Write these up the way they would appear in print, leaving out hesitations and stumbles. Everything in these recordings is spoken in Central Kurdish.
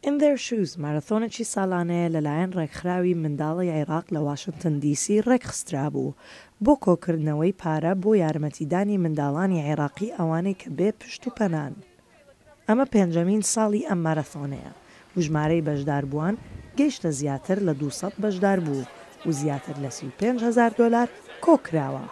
In Their Shoes مارەثۆنێکی ساڵانەیە لەلایەن ڕێکخراوی منداڵی عێراق لە واشنگتن دیسی ڕێکخسترا بوو بۆ کۆکردنەوەی پارە بۆ یارمەتیدانی منداڵانی عێراقی ئەوانەی کە بێ پشت و پەنان. ئەمە پێنجەمین ساڵی ئەم مارەثۆنەیە و ژمارەی بەشداربووان گەیشتە زیاتر لە 200 بەشدار بوو و زیاتر لە $35,000 کۆکراوە.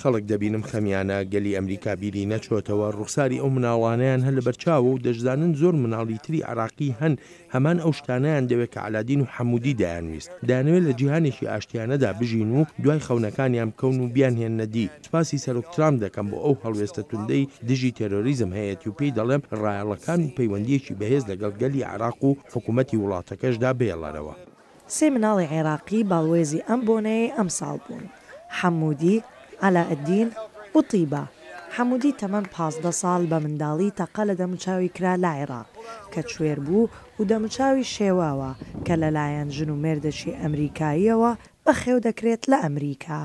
خەڵک دەبینم خەمیانە گەلی ئەمریکا بیری نەچۆتەوە ڕوخساری ئەو مناڵانیان هەر لە بەرچاوە و دەشزانن زۆر مناڵی تری عراقی هەن هەمان ئەو شتانەیان دەوێت کە علادین و حەمودی دەیانویست دەیانەوێت لە جیهانێکی ئاشتیانەدا بژین و دوای خەونەکانیان بکەون و بیانهێنە دی. سپاسی سەرۆک ترامپ دەکەم بۆ ئەو هەڵوێستە توندەی دژی تێرۆریزم هەیەی و پێی دەڵێم ڕایەڵەکان و پەیوەندیەکی بەهێز لەگەڵ گەلی عراق و حکوومەتی وڵاتەکەشدا بێڵەرەوە. سێ مناڵی عێراقی باڵوێزی ئەم بۆنەیە ئەمساڵ بوون: حەمودی، عەلاءالدین و طیبە. حەمودی تەمەن 15 ساڵ بە منداڵی تەقە لە دەموچاوی کرا لە عێراق کە کوێر بوو و دەموچاوی شێواوە کە لەلایەن ژن و مێردەشی ئەمریکاییەوە بەخێو دەکرێت لە ئەمریکا.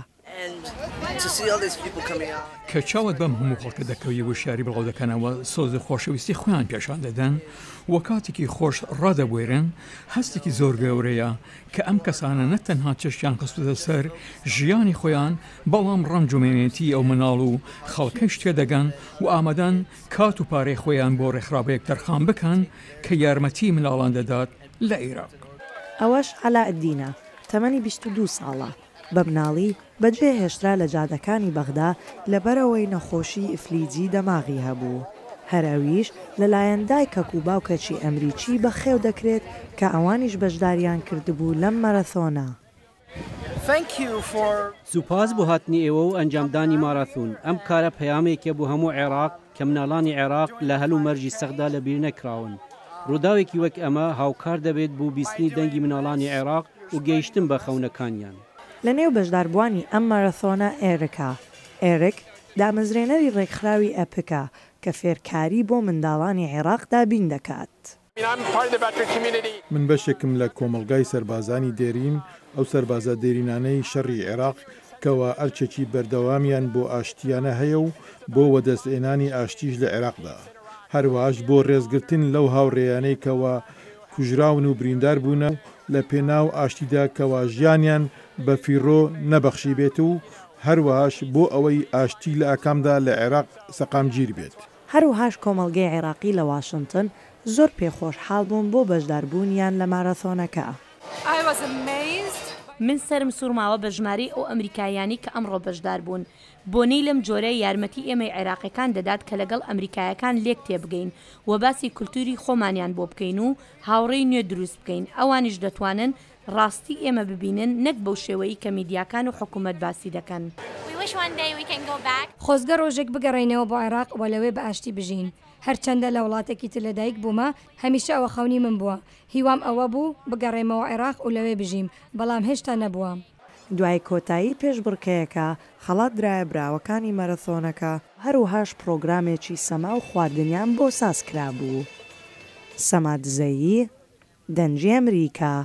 کە چاوت بەم هەموو خەڵکە دەکەوی وشاری بڵاو دەکەنەوە سۆزی خۆشەویستی خۆیان پێشان دەدەن وە کاتێکی خۆش ڕادەبوێرن هەستێکی زۆر گەورەیە کە ئەم کەسانە نەتەنها چەشیان خستوتە سەر ژیانی خۆیان بەڵام ڕەنج و مێنێتی ئەو مناڵ و خەڵکەش تێدەگەن و ئامادەن کات و پارەی خۆیان بۆ ڕێکخراوەیەک تەرخان بکەن کە یارمەتی مناڵان دەدات لە عێراق. ئەوەش عەلاءالدینە تەمەنی 22 ساڵە بە مناڵی بەجێ هێشترا لە جادەکانی بەغدا لەبەرەوەی نەخۆشی ئفلیجی دەماغی هەبوو. هەراویش لەلایەن دایکەک و باوکەکی ئەمریکی بەخێو دەکرێت کە ئەوانیش بەشداریان کردبوو لەم مارەثۆنە. سوپاس بۆ هاتنی ئێوە و ئەنجامدانی مارەثۆن. ئەم کارە پەیامێکە بۆ هەموو عێراق کە مناڵانی عێراق لە هەل و مەرجی سەخدا لەبیر نەکراون. ڕووداوێکی وەک ئەمە هاوکار دەبێت بۆ بیستنی دەنگی مناڵانی عێراق و گەیشتن بە خەونەکانیان. لە نێو بەشداربووانی ئەم مارەثۆنە ئێرکا. ئێرک دامەزرێنەری ڕێکخراوی ئەپکە کە فێرکاری بۆ منداڵانی عێراق دابین دەکات. من بەشێکم لە کۆمەڵگای سەربازانی دێرین ئەو سەربازە دێرینانەی شەڕی عێراق کەوە ئەرچێکی بەردەوامیان بۆ ئاشتیانە هەیە و بۆ وەدەستێنانی ئاشتیش لە عێراقدا. هەروەهاش بۆ ڕێزگرتن لەو هاوڕێیانەی کەوە کوژراون و بریندار بوونە لە پێناو ئاشتیدا کەوا ژیانیان بە فیڕۆ نەبەخشی بێت و هەروەهاش بۆ ئەوەی ئاشتی لە ئەکامدا لە عێراق سەقامگیر بێت. هەروەهاش کۆمەڵگەی عێراقی لە واشنگتن زۆر پێخۆشحاڵ بوون بۆ بەشداربوونیان لە مارەثۆنەکە. من سرم سوورماوە بە ژمارەی ئەو ئەمریکایانی کە ئەمڕۆ بەشدار بوون. بۆنەی لەم جۆرەی یارمەتی ئێمەی عێراقیەکان دەدات کە لەگەڵ ئەمریکایەکان لێک تێبگەین و باسی کولتوری خۆمانیان بۆ بکەین و هاوڕێی نوێ دروست بکەین. ئەوانیش دەتوانن ڕاستی ئێمە ببینن نەک بەو شێوەیە کە میدیاکان و حکوومەت باسی دەکەن. خۆزگە ڕۆژێک بگەڕێنەوە بۆ عێراق و لەوێ بە ئاشتی بژین. هەرچەندە لە وڵاتێکی تر لەدایک بوومە هەمیشە ئەوە خەونی من بووە. هیوام ئەوە بوو بگەڕێمەوە عێراق و لەوێ بژیم بەڵام هێشتا نەبووە. دوای کۆتایی پێشبڕکەیەکە خەڵات درایە براوەکانی مارەثۆنەکە هەروەهاش پرۆگرامێکی سەما و خواردنیان بۆ سازکرا بوو. سەما دزەیی، دەنجی ئەمریکا.